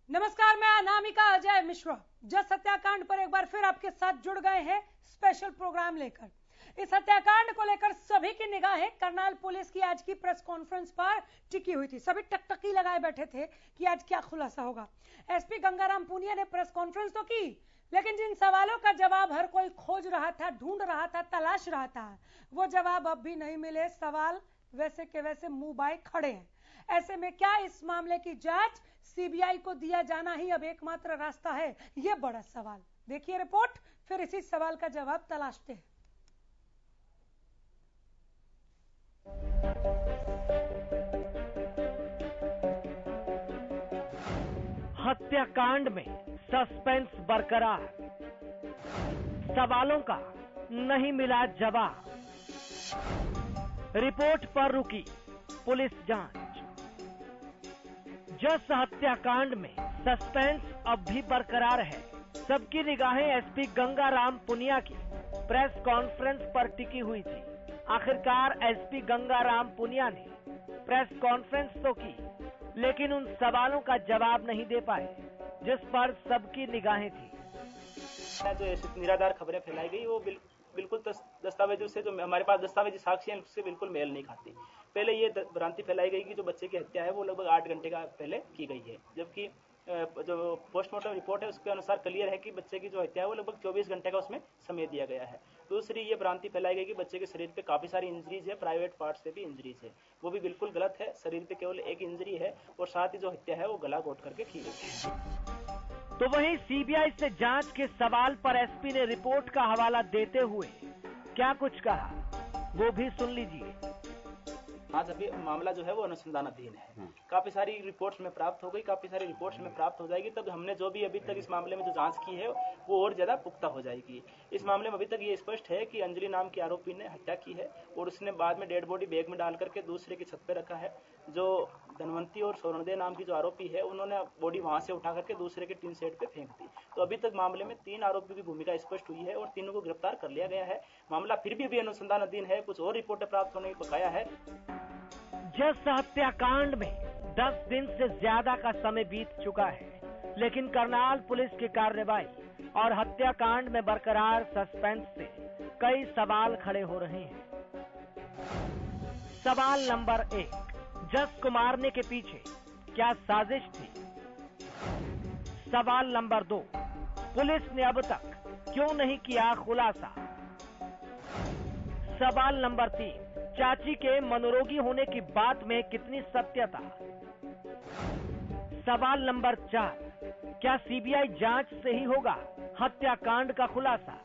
नमस्कार, मैं अनामिका अजय मिश्रा जस हत्याकांड पर एक बार फिर आपके साथ जुड़ गए हैं स्पेशल प्रोग्राम लेकर। इस हत्याकांड को लेकर सभी की निगाहें करनाल पुलिस की आज की प्रेस कॉन्फ्रेंस पर टिकी हुई थी। सभी टकटकी लगाए बैठे थे कि आज क्या खुलासा होगा। एसपी गंगाराम पुनिया ने प्रेस कॉन्फ्रेंस तो की, लेकिन जिन सवालों का जवाब हर कोई खोज रहा था, ढूंढ रहा था, तलाश रहा था, वो जवाब अब भी नहीं मिले। सवाल वैसे के वैसे मुंह बाए खड़े हैं। ऐसे में क्या इस मामले की जांच सीबीआई को दिया जाना ही अब एकमात्र रास्ता है? यह बड़ा सवाल। देखिए रिपोर्ट, फिर इसी सवाल का जवाब तलाशते हैं। हत्याकांड में सस्पेंस बरकरार, सवालों का नहीं मिला जवाब, रिपोर्ट पर रुकी पुलिस जांच। जस हत्याकांड में सस्पेंस अब भी बरकरार है। सबकी निगाहें एसपी गंगाराम पुनिया की प्रेस कॉन्फ्रेंस पर टिकी हुई थी। आखिरकार एसपी गंगाराम पुनिया ने प्रेस कॉन्फ्रेंस तो की, लेकिन उन सवालों का जवाब नहीं दे पाए जिस पर सबकी निगाहें थी। जो ऐसी निराधार खबरें फैलाई गई वो बिल्कुल दस्तावेजों से, जो हमारे पास दस्तावेजी साक्ष्य हैं, उससे बिल्कुल मेल नहीं खाती। पहले ये भ्रांति फैलाई गई कि जो बच्चे की हत्या है वो लगभग 8 घंटे का पहले की गई है, जबकि जो पोस्टमार्टम रिपोर्ट है उसके अनुसार क्लियर है कि बच्चे की जो हत्या है वो लगभग 24 घंटे का उसमें समय दिया गया है। दूसरी ये भ्रांति फैलाई गई कि बच्चे के शरीर पे काफी सारी इंजरीज है, प्राइवेट पार्ट्स पे भी इंजरीज है, वो भी बिल्कुल गलत है। शरीर पे केवल एक इंजरी है और साथ ही जो हत्या है वो गला घोट करके की गई है। तो वहीं सीबीआई से जांच के सवाल पर एसपी ने रिपोर्ट का हवाला देते हुए क्या कुछ कहा, वो भी सुन लीजिए। आज अभी मामला जो है वो अनुसंधानाधीन है। काफी सारी रिपोर्ट्स में प्राप्त हो गई, काफी सारी रिपोर्ट्स में प्राप्त हो जाएगी, तब हमने जो भी अभी तक इस मामले में जो जांच की है वो और ज्यादा पुख्ता हो जाएगी। इस मामले में अभी तक ये स्पष्ट है कि अंजलि नाम की आरोपी ने हत्या की है और उसने बाद में डेड बॉडी बैग में डाल करके दूसरे की छत पे रखा है। जो धनवंती और सोनदे नाम की जो आरोपी है, उन्होंने बॉडी वहां से उठा करके दूसरे के टीन सेट पे फेंक दी। तो अभी तक मामले में 3 आरोपियों की भूमिका स्पष्ट हुई है और तीनों को गिरफ्तार कर लिया गया है। मामला फिर भी अभी अनुसंधानाधीन है, कुछ और रिपोर्टें प्राप्त होने की बकाया है। जस हत्याकांड में 10 दिन से ज्यादा का समय बीत चुका है, लेकिन करनाल पुलिस की कार्रवाई और हत्याकांड में बरकरार सस्पेंस से कई सवाल खड़े हो रहे हैं। सवाल नंबर 1, जस को मारने के पीछे क्या साजिश थी? सवाल नंबर 2, पुलिस ने अब तक क्यों नहीं किया खुलासा? सवाल नंबर 3, चाची के मनोरोगी होने की बात में कितनी सत्यता? सवाल नंबर 4, क्या सीबीआई जांच से ही होगा हत्याकांड का खुलासा?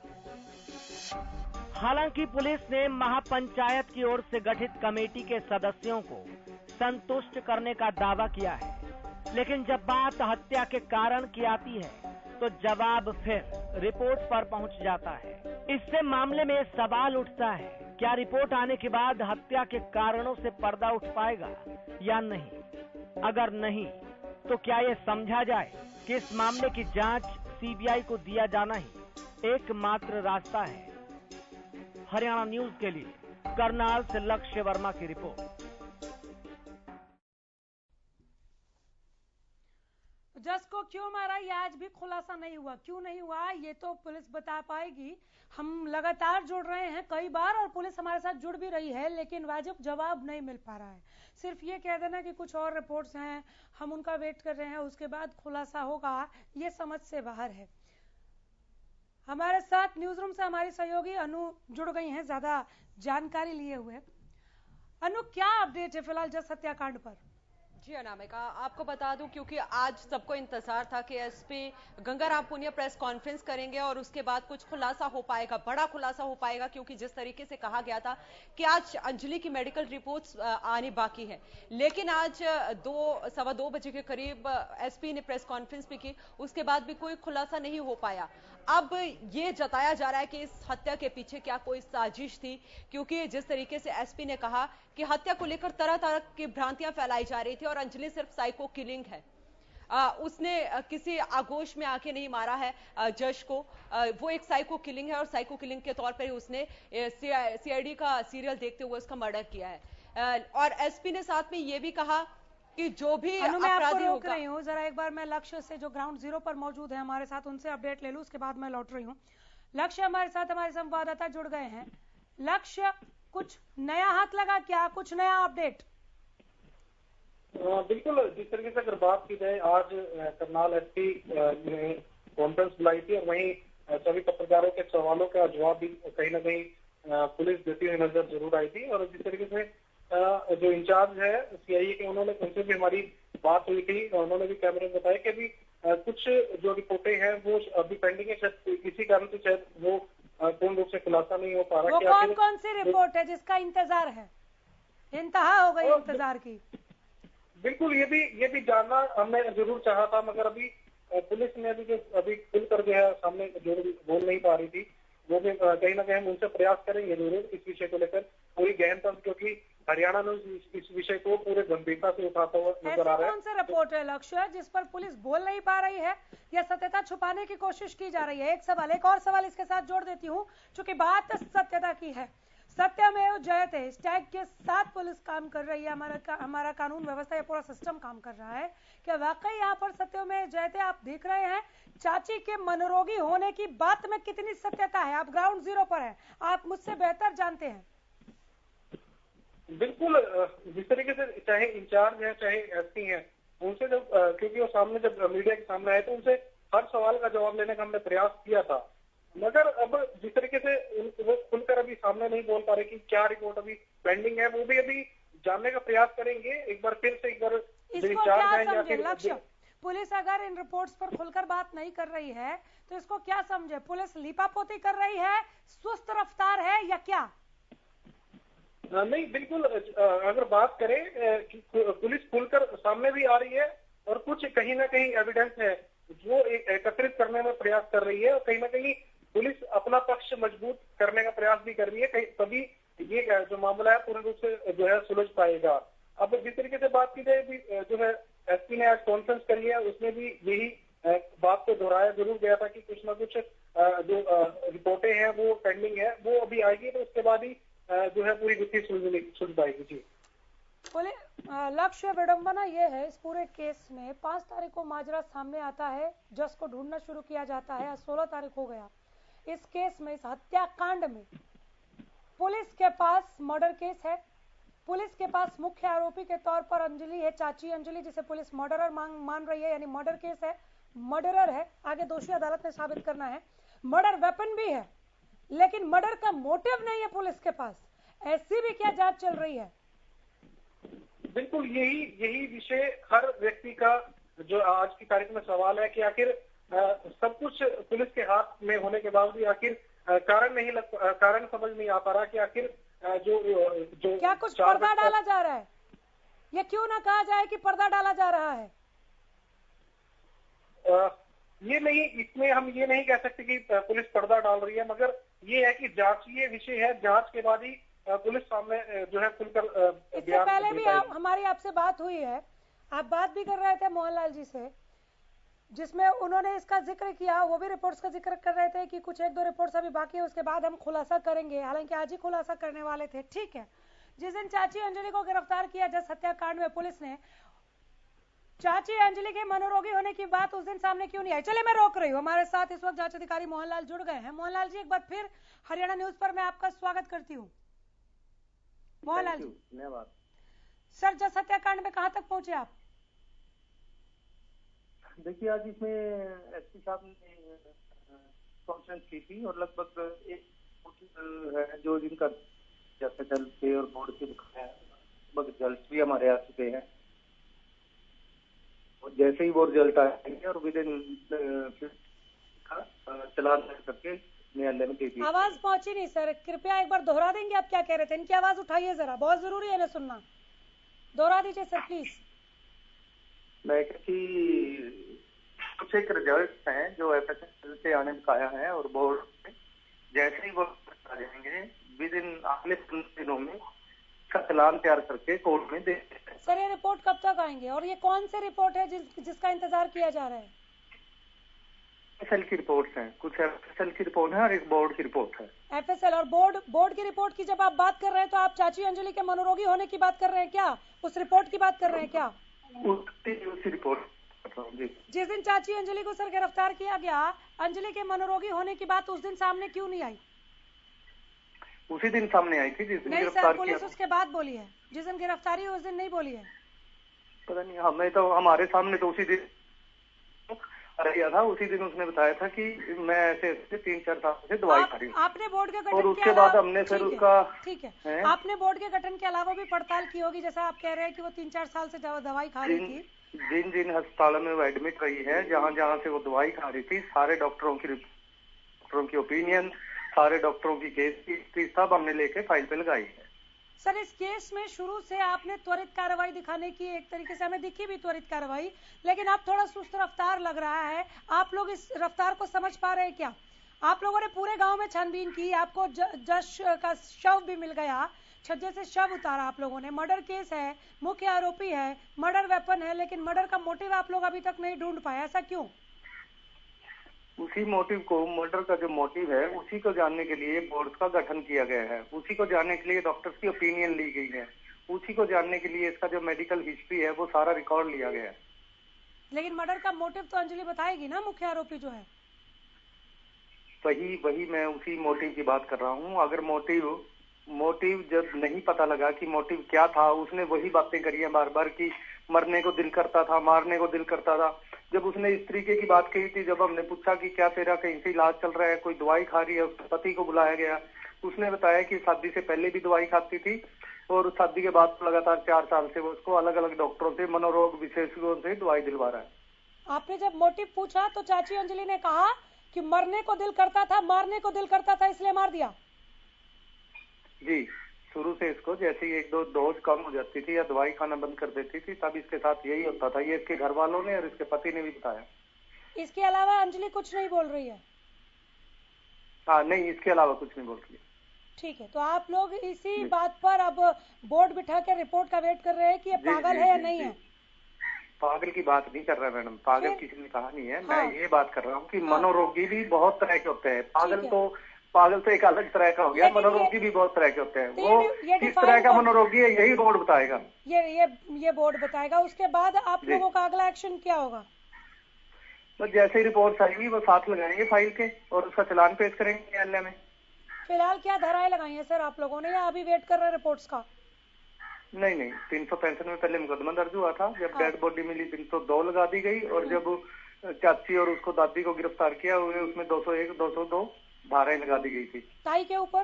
हालांकि पुलिस ने महापंचायत की ओर से गठित कमेटी के सदस्यों को संतुष्ट करने का दावा किया है, लेकिन जब बात हत्या के कारण की आती है तो जवाब फिर रिपोर्ट पर पहुंच जाता है। इससे मामले में सवाल उठता है, क्या रिपोर्ट आने के बाद हत्या के कारणों से पर्दा उठ पाएगा या नहीं? अगर नहीं, तो क्या ये समझा जाए कि इस मामले की जांच सीबीआई को दिया जाना ही एकमात्र रास्ता है? हरियाणा न्यूज के लिए करनाल से लक्ष्य वर्मा की रिपोर्ट। जस को क्यों मारा ये आज भी खुलासा नहीं हुआ। क्यों नहीं हुआ ये तो पुलिस बता पाएगी। हम लगातार जुड़ रहे हैं कई बार और पुलिस हमारे साथ जुड़ भी रही है, लेकिन वाजिब जवाब नहीं मिल पा रहा है। सिर्फ ये कह देना कि कुछ और रिपोर्ट्स हैं, हम उनका वेट कर रहे हैं, उसके बाद खुलासा होगा, ये समझ से बाहर है। हमारे साथ न्यूज रूम से हमारी सहयोगी अनु जुड़ गई हैं ज्यादा जानकारी लिए हुए। अनु, क्या अपडेट है फिलहाल जस हत्याकांड पर? जी अनामिका, आपको बता दूं क्योंकि आज सबको इंतजार था कि SP Gangaram Punia press conference करेंगे और उसके बाद कुछ खुलासा हो पाएगा, बड़ा खुलासा हो पाएगा, क्योंकि जिस तरीके से कहा गया था कि आज अंजलि की मेडिकल रिपोर्ट्स आनी बाकी है, लेकिन आज 2-2:15 बजे के करीब एसपी ने प्रेस कॉन्फ्रेंस भी की, उसके बाद भी कोई खुलासा नहीं हो पाया। अब ये जताया जा रहा है कि इस हत्या के पीछे क्या कोई साजिश थी, क्योंकि जिस तरीके से एसपी ने कहा कि हत्या को लेकर तरह तरह की भ्रांतियां फैलाई जा रही थी और अंजलि सिर्फ साइको किलिंग है, उसने किसी आगोश में आके नहीं मारा है जश को, वो एक साइको किलिंग है और साइको किलिंग के तौर पर ही उसने सीआईडी का सीरियल देखते हुए उसका मर्डर किया है। और एसपी ने साथ में ये भी कहा कि जो भी अनु, मैं आपको अपराधी रोक होगा। रही हूँ, जरा एक बार मैं लक्ष्य से जो ग्राउंड जीरो पर मौजूद है हमारे साथ, उनसे अपडेट ले लूँ, उसके बाद मैं लौट रही हूँ। लक्ष्य हमारे साथ, हमारे संवाददाता जुड़ गए हैं। लक्ष्य, कुछ नया हाथ लगा क्या, कुछ नया अपडेट? बिल्कुल, जिस तरीके से अगर बात की जाए, आज करनाल एसपी ने कॉन्फ्रेंस बुलाई थी और वहीं सभी पत्रकारों के सवालों का जवाब भी कहीं ना कहीं पुलिस देती हुई नजर जरूर आई थी। और जिस तरीके से जो इंचार्ज है सीआईए के, उनसे भी हमारी बात हुई थी। उन्होंने भी कैमरे में बताया कि अभी कुछ जो रिपोर्टें हैं वो अभी पेंडिंग है, शायद किसी कारण से शायद वो पूर्ण रूप से खुलासा नहीं हो पा रहा। वो कौन कौन सी रिपोर्ट है जिसका इंतजार है? इंतहा हो गई इंतजार की। बिल्कुल, ये भी जानना हमने जरूर चाहा था, मगर अभी पुलिस ने अभी खुलकर जो है सामने जो बोल नहीं पा रही थी, वो भी कहीं ना कहीं हम उनसे प्रयास करेंगे जरूर इस विषय को लेकर पूरी गहनता से, क्योंकि हरियाणा में इस विषय को पूरे गंभीरता से उठाता हुआ नजर आ रहा है। कौन से रिपोर्ट है लक्ष्य जिस पर पुलिस बोल नहीं पा रही है या सत्यता छुपाने की कोशिश की जा रही है? एक सवाल, एक और सवाल इसके साथ जोड़ देती हूँ, चूंकि बात सत्यता की है। सत्यमेव जयते हैशटैग के साथ पुलिस काम कर रही है, हमारा कानून व्यवस्था, या पूरा सिस्टम काम कर रहा है। क्या वाकई यहाँ पर सत्यमेव जयते आप देख रहे हैं? चाची के मनोरोगी होने की बात में कितनी सत्यता है? आप ग्राउंड जीरो पर हैं, आप मुझसे बेहतर जानते हैं। बिल्कुल, जिस तरीके से चाहे इंचार्ज है चाहे एसपी है, उनसे जब क्योंकि वो सामने जब मीडिया के सामने आए तो उनसे हर सवाल का जवाब लेने का हमने प्रयास किया था, मगर अब जिस तरीके से वो खुलकर अभी सामने नहीं बोल पा रहे कि क्या रिपोर्ट अभी पेंडिंग है, वो भी अभी जानने का प्रयास करेंगे। एक बार फिर से इसको क्या समझे लक्ष्य? पुलिस अगर इन रिपोर्ट्स पर खुलकर बात नहीं कर रही है तो इसको क्या समझे? पुलिस लीपापोती कर रही है, सुस्त रफ्तार है, या क्या? नहीं, बिल्कुल, अगर बात करें कि पुलिस खुलकर सामने भी आ रही है और कुछ कहीं ना कहीं एविडेंस है वो एकत्रित करने में प्रयास कर रही है, और कहीं ना कहीं पुलिस अपना पक्ष मजबूत करने का प्रयास भी कर रही है, तभी ये जो मामला है पूर्ण रूप से जो है सुलझ पाएगा। अब जिस तरीके से बात की जाए, जो है एसपी ने आज कॉन्फ्रेंस करी है, उसमें भी यही बात को दोहराया जरूर गया था कि कुछ ना कुछ जो रिपोर्टें हैं वो पेंडिंग है, वो अभी आएगी तो उसके बाद ही जो है पूरी गुत्थी सुलझ पाएगी। जी लक्ष्य, विडंबना ये है इस पूरे केस में, 5 तारीख को माजरा सामने आता है, जज को ढूंढना शुरू किया जाता है, 16 तारीख हो गया। इस केस में, इस हत्याकांड में पुलिस के पास मर्डर केस है, पुलिस के पास मुख्य आरोपी के तौर पर अंजलि है, चाची अंजलि, जिसे पुलिस मर्डरर मान रही है, यानी मर्डर केस है, मर्डरर है, आगे दोषी अदालत में साबित करना है। मर्डर वेपन भी है, लेकिन मर्डर का मोटिव नहीं है पुलिस के पास। ऐसी भी क्या जांच चल रही है? बिल्कुल, यही विषय हर व्यक्ति का जो आज की तारीख में सवाल है कि आखिर सब कुछ पुलिस के हाथ में होने के बावजूद आखिर कारण समझ नहीं आ पा रहा कि आखिर जो क्या कुछ पर्दा डाला जा रहा है? ये क्यों ना कहा जाए कि पर्दा डाला जा रहा है? ये नहीं, इसमें हम ये नहीं कह सकते कि पुलिस पर्दा डाल रही है, मगर ये है कि जांचीय विषय है, जांच के बाद ही पुलिस सामने जो है खुलकर इससे पहले भी हमारी आपसे बात हुई है, आप बात भी कर रहे थे मोहनलाल जी से, जिसमें उन्होंने इसका जिक्र किया, वो भी रिपोर्ट्स का जिक्र कर रहे थे कि कुछ 1-2 रिपोर्ट्स अभी बाकी है, उसके बाद हम खुलासा करेंगे। हालांकि आज ही खुलासा करने वाले थे, ठीक है। जिस दिन चाची अंजलि को गिरफ्तार किया जस हत्याकांड में पुलिस ने, चाची अंजलि के मनोरोगी होने की बात उस दिन सामने क्यों नहीं आई? चले, मैं रोक रही हूँ। हमारे साथ इस वक्त जांच अधिकारी मोहनलाल जुड़ गए हैं। मोहनलाल जी, एक बार फिर हरियाणा न्यूज पर मैं आपका स्वागत करती हूँ। मोहनलाल जी, धन्यवाद सर, जस हत्याकांड में कहां तक पहुंचे आप? देखिए, आज इसमें एसपी साहब ने कॉन्फ्रेंस की थी और लगभग एक है जो जिनका जैसे जल्द से और बोर्ड के लगभग रिजल्ट भी हमारे आ चुके हैं, और जैसे ही वो रिजल्ट आएंगे और विद इन चलान करके न्यायालय में दे दिया। आवाज पहुंची नहीं सर, कृपया एक बार दोहरा देंगे आप क्या कह रहे थे? इनकी आवाज उठाइए जरा, बहुत जरूरी है ना सुनना, दोहरा दीजिए सर प्लीज। मैं कि कुछ एक रिजल्ट हैं जो एफएसएल से आने का आया है और बोर्ड में जैसे ही वो आ जाएंगे विद इन अगले 15 दिनों में इसका चलान तैयार करके कोर्ट में दे। सर, ये रिपोर्ट कब तक आएंगे और ये कौन से रिपोर्ट है जिसका इंतजार किया जा रहा है? एफएसएल की रिपोर्ट है, कुछ एफएसएल की रिपोर्ट है और एक बोर्ड की रिपोर्ट है। एफएसएल और बोर्ड की रिपोर्ट की जब आप बात कर रहे हैं तो आप चाची अंजलि के मनोरोगी होने की बात कर रहे हैं क्या? उस रिपोर्ट की बात कर रहे हैं क्या? उसी रिपोर्ट कर रहा हूँ जी। जिस दिन चाची अंजलि को सर गिरफ्तार किया गया, अंजलि के मनोरोगी होने की बात उस दिन सामने क्यों नहीं आई? उसी दिन सामने आई थी जिस दिन नहीं गिरफ्तार सर, पुलिस किया। उसके बाद बोली है, जिस दिन गिरफ्तारी उस दिन नहीं बोली है। पता नहीं, हमें तो हमारे सामने तो उसी दिन किया था, उसी दिन उसने बताया था कि मैं ऐसे 3-4 साल से दवाई खा रही हूँ। आपने बोर्ड के गठन और के उसके अलावा बाद हमने फिर उसका ठीक है, आपने बोर्ड के गठन के अलावा भी पड़ताल की होगी, जैसा आप कह रहे हैं कि वो 3-4 साल से दवाई खा रही थी। जिन अस्पतालों में वो एडमिट रही है, जहाँ से वो दवाई खा रही थी, सारे डॉक्टरों की ओपिनियन, सारे डॉक्टरों की केस की सब हमने लेके फाइल पे लगाई है। सर इस केस में शुरू से आपने त्वरित कार्रवाई दिखाने की, एक तरीके से हमें दिखी भी त्वरित कार्रवाई, लेकिन अब थोड़ा सुस्त रफ्तार लग रहा है। आप लोग इस रफ्तार को समझ पा रहे हैं क्या? आप लोगों ने पूरे गांव में छानबीन की, आपको जश का शव भी मिल गया, छज्जे से शव उतारा आप लोगों ने, मर्डर केस है, मुख्य आरोपी है, मर्डर वेपन है, लेकिन मर्डर का मोटिव आप लोग अभी तक नहीं ढूंढ पाए, ऐसा क्यों? उसी मोटिव को, मर्डर का जो मोटिव है, उसी को जानने के लिए बोर्ड का गठन किया गया है, उसी को जानने के लिए डॉक्टर्स की ओपिनियन ली गई है, उसी को जानने के लिए इसका जो मेडिकल हिस्ट्री है वो सारा रिकॉर्ड लिया गया है। लेकिन मर्डर का मोटिव तो अंजलि बताएगी ना, मुख्य आरोपी जो है। वही मैं उसी मोटिव की बात कर रहा हूँ। अगर मोटिव जब नहीं पता लगा कि मोटिव क्या था, उसने वही बातें करी है बार बार कि मरने को दिल करता था, मारने को दिल करता था। जब उसने इस तरीके की बात कही थी, जब हमने पूछा कि क्या तेरा कहीं से इलाज चल रहा है, कोई दवाई खा रही है, उसके पति को बुलाया गया, उसने बताया कि शादी से पहले भी दवाई खाती थी और शादी के बाद लगातार 4 साल से वो उसको अलग अलग डॉक्टरों से, मनोरोग विशेषज्ञों से दवाई दिलवा रहा है। आपने जब मोटिव पूछा तो चाची अंजलि ने कहा कि मरने को दिल करता था, मारने को दिल करता था, इसलिए मार दिया। जी, शुरू से इसको जैसे ही 1-2 डोज कम हो जाती थी या दवाई खाना बंद कर देती थी, तब इसके साथ यही होता था। ये इसके घर वालों ने और इसके पति ने भी बताया। इसके अलावा अंजलि कुछ नहीं बोल रही है? हाँ नहीं, इसके अलावा कुछ नहीं बोल रही है। ठीक है, तो आप लोग इसी बात पर अब बोर्ड बिठा के रिपोर्ट का वेट कर रहे हैं कि ये पागल है या नहीं है? पागल की बात नहीं कर रहा मैडम, पागल किसी ने कहा नहीं है। मैं ये बात कर रहा हूँ कि मनोरोगी भी बहुत तरह के होते हैं। पागल तो एक अलग तरह का हो गया, मनोरोगी भी बहुत तरह के होते हैं। वो किस तरह का मनोरोगी है यही बोर्ड बताएगा। ये बोर्ड बताएगा। उसके बाद आप लोगों का अगला एक्शन क्या होगा? तो जैसे ही रिपोर्ट आएगी वो साथ लगाएंगे फाइल के और उसका चालान पेश करेंगे न्यायालय में। फिलहाल क्या धाराएं लगाई है सर आप लोगों ने, या अभी वेट कर रहे हैं रिपोर्ट्स का? नहीं, 365 में पहले मुकदमा दर्ज हुआ था। जब डेड बॉडी मिली 302 लगा दी गई, और जब चाची और उसको दादी को गिरफ्तार किया हुए उसमें 201, 202 धाराएं लगा दी गई थी। ताई के ऊपर?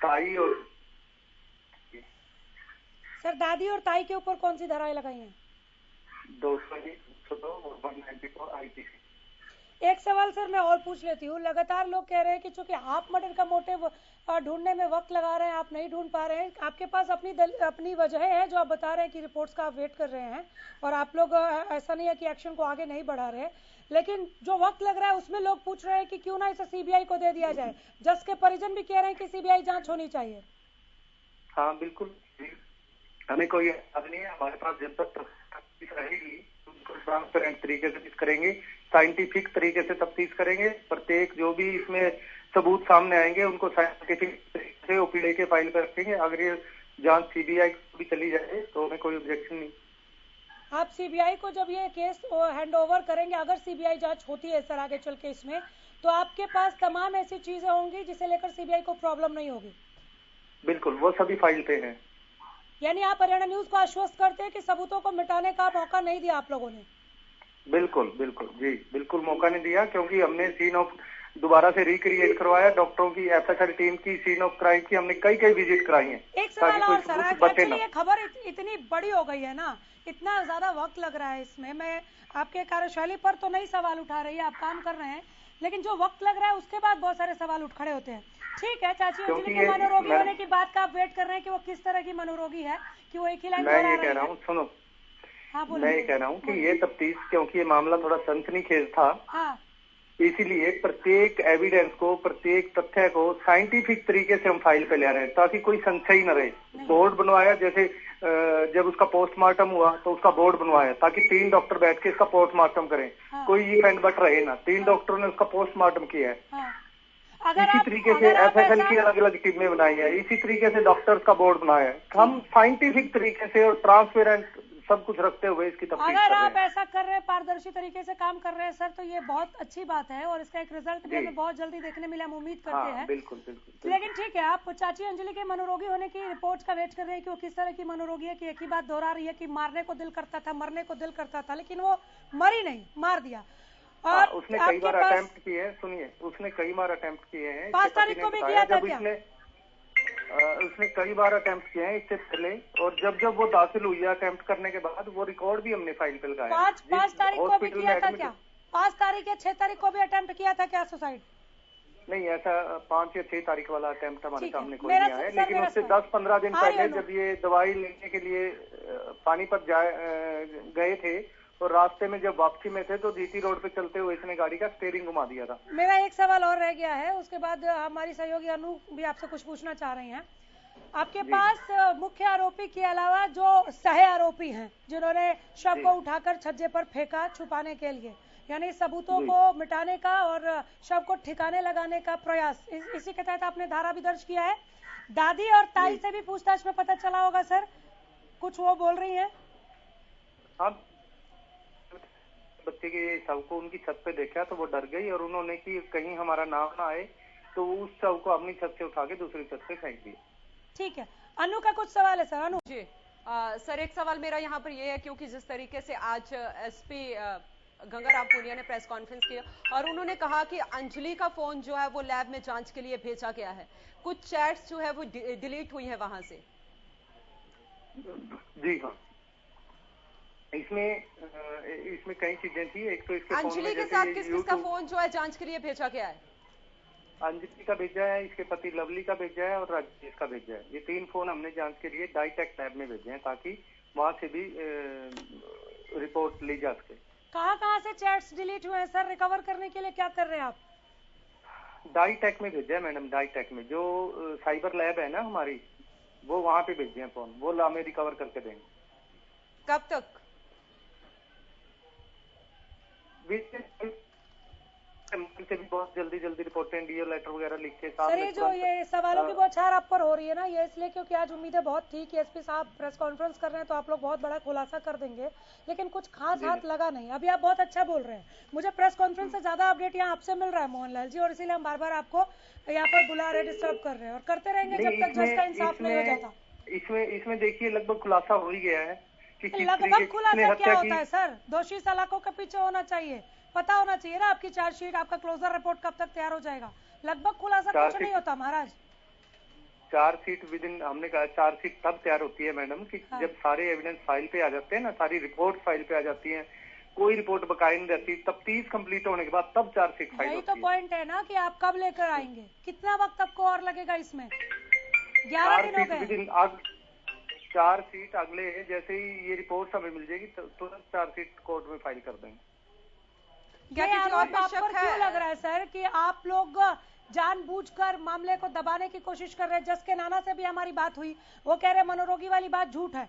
ताई और सर दादी और ताई के ऊपर कौन सी धाराएं लगाई हैं? 201, 202 और 194 IPC। एक सवाल सर मैं और पूछ लेती हूँ। लगातार लोग कह रहे हैं कि चूंकि आप मर्डर का मोटिव ढूंढने में वक्त लगा रहे हैं, आप नहीं ढूंढ पा रहे हैं, आपके पास अपनी वजह है जो आप बता रहे हैं कि रिपोर्ट्स का आप वेट कर रहे हैं, और आप लोग ऐसा नहीं है कि एक्शन को आगे नहीं बढ़ा रहे, लेकिन जो वक्त लग रहा है उसमें लोग पूछ रहे हैं कि क्यों ना इसे सीबीआई को दे दिया जाए। जस के परिजन भी कह रहे हैं कि सीबीआई जांच होनी चाहिए। हाँ बिल्कुल, हमें कोई याद नहीं है। हमारे पास जब तक तफ्तीश रहेगी उनको ट्रांसपेरेंट तरीके से करेंगे, साइंटिफिक तरीके से तफ्तीश करेंगे। प्रत्येक जो भी इसमें सबूत सामने आएंगे उनको साइंटिफिक तरीके से ओपीडी के फाइल पर रखेंगे। अगर ये जांच सीबीआई को भी चली जाए तो हमें कोई ऑब्जेक्शन नहीं। आप सीबीआई को जब ये केस हैंड ओवर करेंगे, अगर सीबीआई जांच होती है सर आगे चल के इसमें, तो आपके पास तमाम ऐसी चीजें होंगी जिसे लेकर सीबीआई को प्रॉब्लम नहीं होगी? बिल्कुल, वो सभी फाइल पे हैं। यानी आप हरियाणा न्यूज को आश्वस्त करते हैं कि सबूतों को मिटाने का मौका नहीं दिया आप लोगों ने? बिल्कुल जी, बिल्कुल मौका नहीं दिया, क्योंकि हमने सीन ऑफ दोबारा से रिक्रिएट करवाया। डॉक्टरों की एफएसएल टीम की सीन ऑफ क्राइम की हमने कई विजिट कराई हैं। एक सवाल और सर, एक्चुअली ये खबर इतनी बड़ी हो गई है ना, इतना ज्यादा वक्त लग रहा है इसमें। मैं आपके कार्यशैली पर तो नहीं सवाल उठा रही है, आप काम कर रहे हैं, लेकिन जो वक्त लग रहा है उसके बाद बहुत सारे सवाल उठ खड़े होते हैं। ठीक है, चाची अंजलि के मनोरोगी होने की बात का आप वेट कर रहे हैं कि वो किस तरह की मनोरोगी है, कि वो एक ही लाइन मैं ये कह रहा हूँ, सुनो, मैं ये कह रहा हूँ कि ये तफ्तीश, क्योंकि ये मामला थोड़ा सनसनीखेज था, इसीलिए प्रत्येक एविडेंस को, प्रत्येक तथ्य को साइंटिफिक तरीके से हम फाइल पे ले रहे हैं ताकि कोई संशय न रहे। बोर्ड बनवाया, जैसे जब उसका पोस्टमार्टम हुआ तो उसका बोर्ड बनवाया ताकि 3 डॉक्टर बैठ के इसका पोस्टमार्टम करें। कोई इवेंट बट रहे ना, 3 डॉक्टरों ने उसका पोस्टमार्टम किया है। इसी तरीके से एफएसएल की अलग अलग टीमें बनाई है, इसी तरीके से डॉक्टर्स का बोर्ड बनाया है। हम साइंटिफिक तरीके से और ट्रांसपेरेंट सब कुछ रखते हुए इसकी तफ्तीश अगर कर रहे आप हैं। ऐसा कर रहे हैं, पारदर्शी तरीके से काम कर रहे हैं सर, तो ये बहुत अच्छी बात है और इसका एक रिजल्ट भी जी। हमें बहुत जल्दी देखने मिला, हम उम्मीद करते हाँ हैं। बिल्कुल बिल्कुल। लेकिन ठीक है, आप चाची अंजलि के मनोरोगी होने की रिपोर्ट्स का वेट कर रहे हैं कि वो किस तरह की मनोरोगी है, कि एक ही बात दोहरा रही है कि मारने को दिल करता था, मरने को दिल करता था, लेकिन वो मरी नहीं, मार दिया। हाँ, और उसने कई बार अटेम्प्ट किए हैं, सुनिए, उसने कई बार अटेम्प्ट किए हैं। 5 तारीख को भी किया था क्या? उसने कई बार अटेम्प्ट किए हैं इससे पहले, और जब जब वो दाखिल हुई है अटेम्प्ट करने के बाद, वो रिकॉर्ड भी हमने फाइल पे लगाया। 5 तारीख को भी किया था क्या? 5 तारीख या 6 तारीख को भी अटेम्प्ट किया था क्या सुसाइड? नहीं, ऐसा 5 या 6 तारीख वाला अटेम्प्ट हमारे ठीक है। सामने कोई नहीं आया है, लेकिन उससे 10-15 दिन पहले जब ये दवाई लेने के लिए पानीपत गए थे और रास्ते में जब वापसी में थे तो जीटी रोड पे चलते हुए इसने गाड़ी का स्टीयरिंग घुमा दिया था। मेरा एक सवाल और रह गया है, उसके बाद हमारी सहयोगी अनु भी आपसे कुछ पूछना चाह रही हैं। आपके पास मुख्य आरोपी के अलावा जो सह आरोपी हैं, जिन्होंने शव को उठाकर छज्जे पर फेंका छुपाने के लिए, यानी सबूतों को मिटाने का और शव को ठिकाने लगाने का प्रयास, इसी के तहत आपने धारा भी दर्ज किया है। दादी और ताई से भी पूछताछ में पता चला होगा सर, कुछ वो बोल रही हैं? हाँ, बच्चे के शव को उनकी छत पे देखा तो वो डर गई और उन्होंने कि कहीं हमारा नाम ना आए, तो उस शव को अपनी छत से उठा के दूसरी छत पे फेंक दिया। ठीक है, अनु का कुछ सवाल है सर। अनु जी सर, एक सवाल मेरा यहाँ पर ये है, क्योंकि जिस तरीके से आज एसपी गंगाराम पुनिया ने प्रेस कॉन्फ्रेंस किया और उन्होंने कहा कि अंजलि का फोन जो है वो लैब में जांच के लिए भेजा गया है, कुछ चैट्स जो है वो डिलीट हुई है वहां से। जी हाँ, इसमें कई चीजें थी। एक तो इसके अंजलि के साथ किस किसका फोन जो है जांच के लिए भेजा गया है? अंजलि का भेजा है, इसके पति लवली का भेजा है और राजेश का भेजा है। ये 3 फोन हमने जांच के लिए डाइटेक लैब में भेजे हैं ताकि वहां से भी रिपोर्ट ली जा सके। कहाँ से चैट्स डिलीट हुए हैं सर? रिकवर करने के लिए क्या कर रहे हैं आप? डाइटेक में भेजा है मैडम, डाइटेक में जो साइबर लैब है ना हमारी, वो वहां पे भेजे हैं फोन, वो हमें रिकवर करके देंगे। कब तक? से भी बहुत जल्दी रिपोर्टें, डीओ लेटर वगैरह लिख के सर, ये जो ये सवालों की बौछार आप पर हो रही है ना, ये इसलिए क्योंकि आज उम्मीदें बहुत थी कि एसपी साहब प्रेस कॉन्फ्रेंस कर रहे हैं तो आप लोग बहुत बड़ा खुलासा कर देंगे, लेकिन कुछ खास हाथ लगा नहीं। अभी आप बहुत अच्छा बोल रहे हैं, मुझे प्रेस कॉन्फ्रेंस से ज्यादा अपडेट यहाँ आपसे मिल रहा है मोहनलाल जी, और इसीलिए हम बार बार आपको यहाँ पर बुला रहे, डिस्टर्ब कर रहे हैं और करते रहेंगे जब तक जज का इंसाफ नहीं हो जाता। इसमें देखिए लगभग खुलासा हो ही गया है कि लगभग खुलासा क्या होता है सर? दोषी सलाखों के पीछे होना चाहिए, पता होना चाहिए ना आपकी चार्जशीट, आपका क्लोजर रिपोर्ट कब तक तैयार हो जाएगा। लगभग खुलासा कुछ नहीं होता महाराज। चार्जशीट विद इन, हमने कहा चार्जशीट तब तैयार होती है मैडम कि जब सारे एविडेंस फाइल पे आ जाते हैं ना, सारी रिपोर्ट फाइल पे आ जाती है, कोई रिपोर्ट बकाया नहीं रहती, तफ्तीश कंप्लीट होने के बाद तब चार्जशीट फाइल होती है। यही तो पॉइंट है ना कि आप कब लेकर आएंगे, कितना वक्त आपको और लगेगा इसमें? 11 दिन हो गए। चार्जशीट अगले जैसे ही ये रिपोर्ट हमें मिल जाएगी तुरंत चार्जशीट कोर्ट में फाइल कर देंगे। ये आरोप आप पर क्यों लग रहा है सर कि आप लोग जानबूझकर मामले को दबाने की कोशिश कर रहे हैं? जस के नाना से भी हमारी बात हुई, वो कह रहे मनोरोगी वाली बात झूठ है।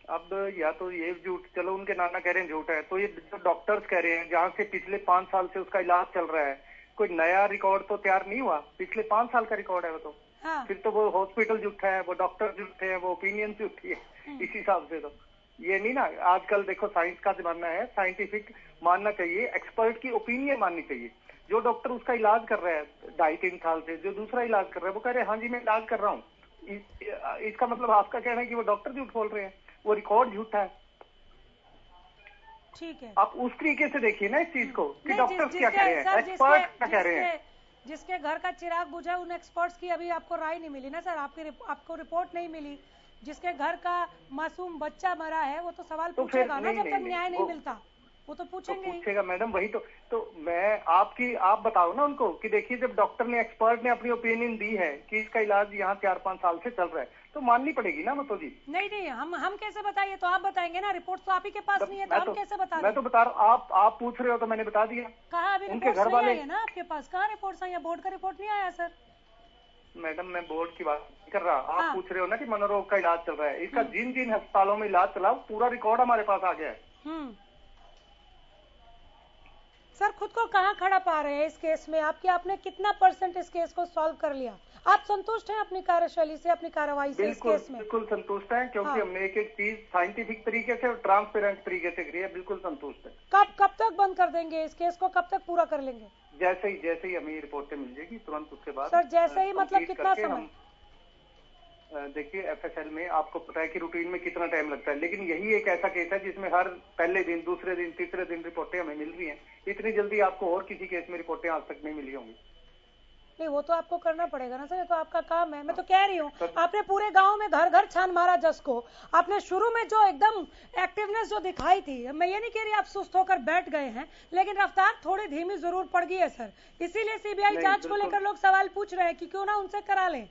अब या तो ये झूठ, चलो उनके नाना कह रहे हैं झूठ है, तो ये जो डॉक्टर्स कह रहे हैं जहाँ से पिछले 5 साल से उसका इलाज चल रहा है, कोई नया रिकॉर्ड तो तैयार नहीं हुआ, पिछले 5 साल का रिकॉर्ड है वो तो। हाँ। फिर तो वो हॉस्पिटल झूठा है, वो डॉक्टर झूठे हैं, वो ओपिनियन झूठी है, इस हिसाब से तो ये नहीं ना। आजकल देखो साइंस का जमाना है, साइंटिफिक मानना चाहिए, एक्सपर्ट की ओपिनियन माननी चाहिए। जो डॉक्टर उसका इलाज कर रहा है 2.5-3 साल से, जो दूसरा इलाज कर रहा है वो कह रहे हैं हाँ जी मैं इलाज कर रहा हूँ, इसका मतलब आपका कहना है कि वो डॉक्टर झूठ बोल रहे हैं, वो रिकॉर्ड झूठा है। ठीक है, आप उस तरीके से देखिए ना इस चीज को कि डॉक्टर क्या कह रहे हैं, एक्सपर्ट क्या कह रहे हैं। जिसके घर का चिराग बुझा उन एक्सपर्ट्स की अभी आपको राय नहीं मिली ना सर, आपको रिपोर्ट नहीं मिली। जिसके घर का मासूम बच्चा मरा है वो तो सवाल पूछेगा ना, जब तक न्याय नहीं मिलता वो तो पूछेंगे। पूछेगा मैडम, वही तो मैं आप बताओ ना उनको कि देखिए जब डॉक्टर ने, एक्सपर्ट ने अपनी ओपिनियन दी है कि इसका इलाज यहाँ 4-5 साल से चल रहा है तो माननी पड़ेगी ना मतलब जी। नहीं हम कैसे बताइए, तो आप बताएंगे ना, रिपोर्ट तो आप ही के पास नहीं है तो हम कैसे बता? मैं तो बता रहा हूँ, आप पूछ रहे हो तो मैंने बता दिया। कहा अभी उनके घर वाले है ना आपके पास, कहाँ रिपोर्ट आई है? बोर्ड का रिपोर्ट नहीं आया सर। मैडम मैं बोर्ड की बात नहीं कर रहा, आप पूछ रहे हो ना कि मनोरोग का इलाज चल रहा है, इसका जिन अस्पतालों में इलाज चला पूरा रिकॉर्ड हमारे पास आ गया है। सर खुद को कहाँ खड़ा पा रहे हैं इस केस में? आपने कितना % इस केस को सॉल्व कर लिया? आप संतुष्ट हैं अपनी कार्यशैली से, अपनी कार्रवाई से इस केस में? बिल्कुल संतुष्ट हैं, क्योंकि हाँ। हमने एक एक चीज साइंटिफिक तरीके से और ट्रांसपेरेंट तरीके से करी है। बिल्कुल संतुष्ट है। कब तक बंद कर देंगे इस केस को? कब तक पूरा कर लेंगे? जैसे ही हमें रिपोर्टें मिल जाएगी तुरंत उसके बाद। सर जैसे ही मतलब कितना समय? देखिए, FSL में आपको पता है कि रूटीन में कितना टाइम लगता है, लेकिन यही एक ऐसा केस है जिसमें हर पहले दिन, दूसरे दिन, तीसरे दिन रिपोर्टें हमें मिल रही हैं। इतनी जल्दी आपको और किसी केस में रिपोर्टें आज तक नहीं मिली होंगी। नहीं, वो तो आपको करना पड़ेगा ना सर, ये तो आपका काम है। मैं तो कह रही हूँ, आपने पूरे गांव में घर घर छान मारा जस को। आपने शुरू में जो एकदम एक्टिवनेस जो दिखाई थी, मैं ये नहीं कह रही आप सुस्त होकर बैठ गए हैं, लेकिन रफ्तार थोड़ी धीमी जरूर पड़ गई है सर। इसीलिए CBI जांच को लेकर लोग सवाल पूछ रहे हैं कि क्यों ना उनसे करा लें।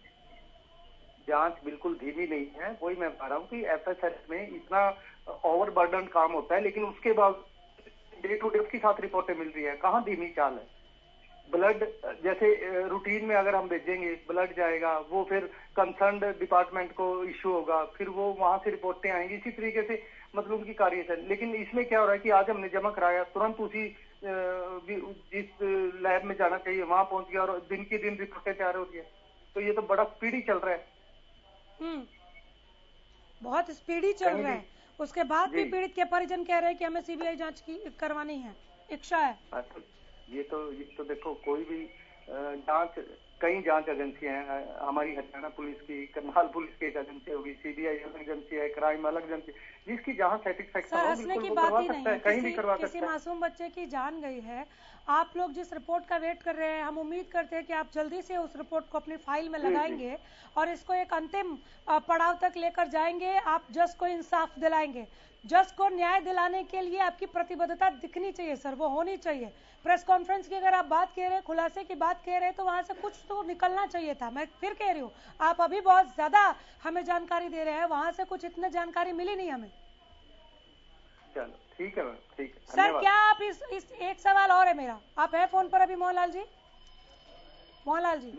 जांच बिल्कुल धीमी नहीं है, वही मैं बता रहा हूँ कि FSL में इतना ओवरबर्डन काम होता है, लेकिन उसके बाद डे टू डे के साथ रिपोर्टें मिल रही है। कहाँ धीमी चाल है? ब्लड जैसे रूटीन में अगर हम भेजेंगे, ब्लड जाएगा, वो फिर कंसर्न डिपार्टमेंट को इश्यू होगा, फिर वो वहां से रिपोर्टें आएंगी। इसी तरीके से मतलब उनकी कार्यशैली। लेकिन इसमें क्या हो रहा है कि आज हमने जमा कराया, तुरंत उसी जिस लैब में जाना चाहिए वहां पहुंच गया और दिन की दिन रिपोर्टें तैयार हो रही है। तो ये तो बड़ा स्पीडी चल रहा है। बहुत स्पीडी चल रहा है। उसके बाद भी पीड़ित के परिजन कह रहे हैं कि हमें CBI जांच की करवानी है, इच्छा है। ये तो देखो, कोई भी जांच, कई जांच एजेंसियां हैं हमारी, हरियाणा पुलिस की, करनाल पुलिस की एक एजेंसी होगी, CBI एजेंसी है, क्राइम अलग एजेंसी, जिसकी जहां सेटिस्फेक्शन हो बिल्कुल वो करवा सकता है, कहीं भी करवा सकता है। किसी मासूम बच्चे की जान गई है, आप लोग जिस रिपोर्ट का वेट कर रहे हैं, हम उम्मीद करते हैं कि आप जल्दी से उस रिपोर्ट को अपनी फाइल में लगाएंगे और इसको एक अंतिम पड़ाव तक लेकर जाएंगे। आप जज को इंसाफ दिलाएंगे। जज को न्याय दिलाने के लिए आपकी प्रतिबद्धता दिखनी चाहिए सर, वो होनी चाहिए। प्रेस कॉन्फ्रेंस की अगर आप बात कह रहे हैं, खुलासे की बात कह रहे हैं, तो वहां से कुछ तो निकलना चाहिए था। मैं फिर कह रही हूँ, आप अभी बहुत ज्यादा हमें जानकारी दे रहे हैं, वहां से कुछ इतनी जानकारी मिली नहीं हमें। चलो ठीक है, ठीक है सर। क्या आप इस एक सवाल और है मेरा, आप है फोन पर अभी मोहनलाल जी? मोहनलाल जी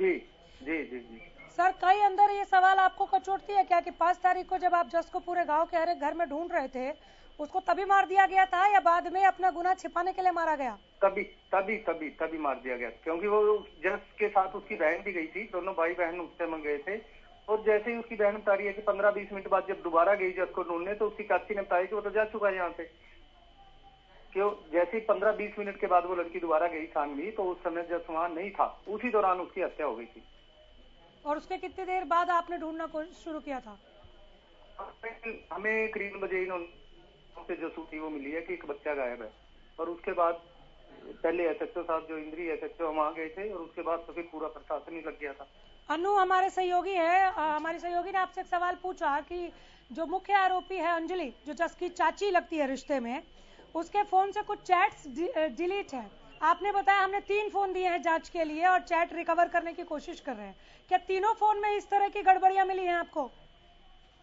जी सर, कई अंदर ये सवाल आपको कचोटती है क्या कि 5 तारीख को जब आप जस को पूरे गांव के हर एक घर में ढूंढ रहे थे, उसको तभी मार दिया गया था या बाद में अपना गुनाह छिपाने के लिए मारा गया? तभी मार दिया गया, क्योंकि वो जस के साथ उसकी बहन भी गई थी, दोनों भाई बहन उस टाइम गए थे। और जैसे ही उसकी बहन बता रही है कि 15-20 मिनट बाद जब दोबारा गई जस को ढूंढने, तो उसकी चाची ने बताया कि वो तो जा चुका है यहाँ से। क्यों? जैसे ही 15-20 मिनट के बाद वो लड़की दोबारा गई छानवी, तो उस समय जस वहां नहीं था, उसी दौरान उसकी हत्या हो गई थी। और उसके कितनी देर बाद आपने ढूंढना शुरू किया था? हमें करीब बजे इन्होंने जो सूची वो मिली है कि एक बच्चा गायब है, और उसके बाद पहले SHO साहब जो इंद्री SHO वहां गए थे, और उसके बाद तो फिर पूरा प्रशासन ही लग गया था। अनु हमारे सहयोगी है, हमारी सहयोगी ने आपसे एक सवाल पूछा कि जो मुख्य आरोपी है अंजलि, जो जस की चाची लगती है रिश्ते में, उसके फोन से कुछ चैट्स डिलीट है। आपने बताया हमने 3 फोन दिए हैं जांच के लिए और चैट रिकवर करने की कोशिश कर रहे हैं। क्या तीनों फोन में इस तरह की गड़बड़ियां मिली हैं आपको?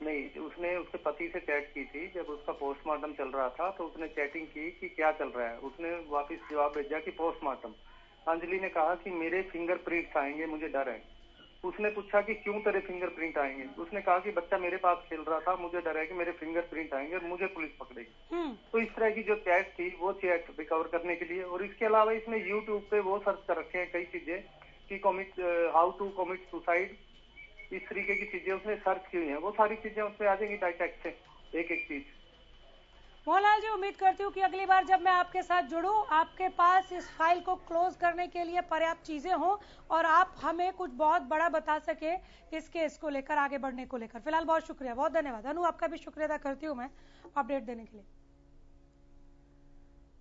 नहीं, उसने उसके पति से चैट की थी जब उसका पोस्टमार्टम चल रहा था, तो उसने चैटिंग की कि क्या चल रहा है। उसने वापस जवाब भेजा कि पोस्टमार्टम। अंजलि ने कहा कि मेरे फिंगरप्रिंट्स आएंगे, मुझे डर है। उसने पूछा कि क्यों तेरे फिंगरप्रिंट आएंगे? उसने कहा कि बच्चा मेरे पास खेल रहा था, मुझे डर है कि मेरे फिंगरप्रिंट आएंगे और मुझे पुलिस पकड़ेगी। तो इस तरह की जो चैट थी, वो चैट रिकवर करने के लिए, और इसके अलावा इसने YouTube पे वो सर्च कर रखे हैं कई चीजें कि हाउ टू कमिट सुसाइड, इस तरीके की चीजें उसने सर्च की हुई हैं। वो सारी चीजें उसमें आ जाएंगी डायरेक्ट से, एक चीज। मोहनलाल जी, उम्मीद करती हूँ कि अगली बार जब मैं आपके साथ जुड़ूं, आपके पास इस फाइल को क्लोज करने के लिए पर्याप्त चीजें हों और आप हमें कुछ बहुत बड़ा बता सके इस केस को लेकर, आगे बढ़ने को लेकर। फिलहाल बहुत शुक्रिया, बहुत धन्यवाद। अनु, आपका भी शुक्रिया अदा करती हूँ मैं अपडेट देने के लिए।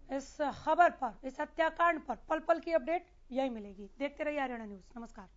इस खबर पर, इस हत्याकांड पर पल पल की अपडेट यही मिलेगी। देखते रहिए हरियाणा न्यूज। नमस्कार।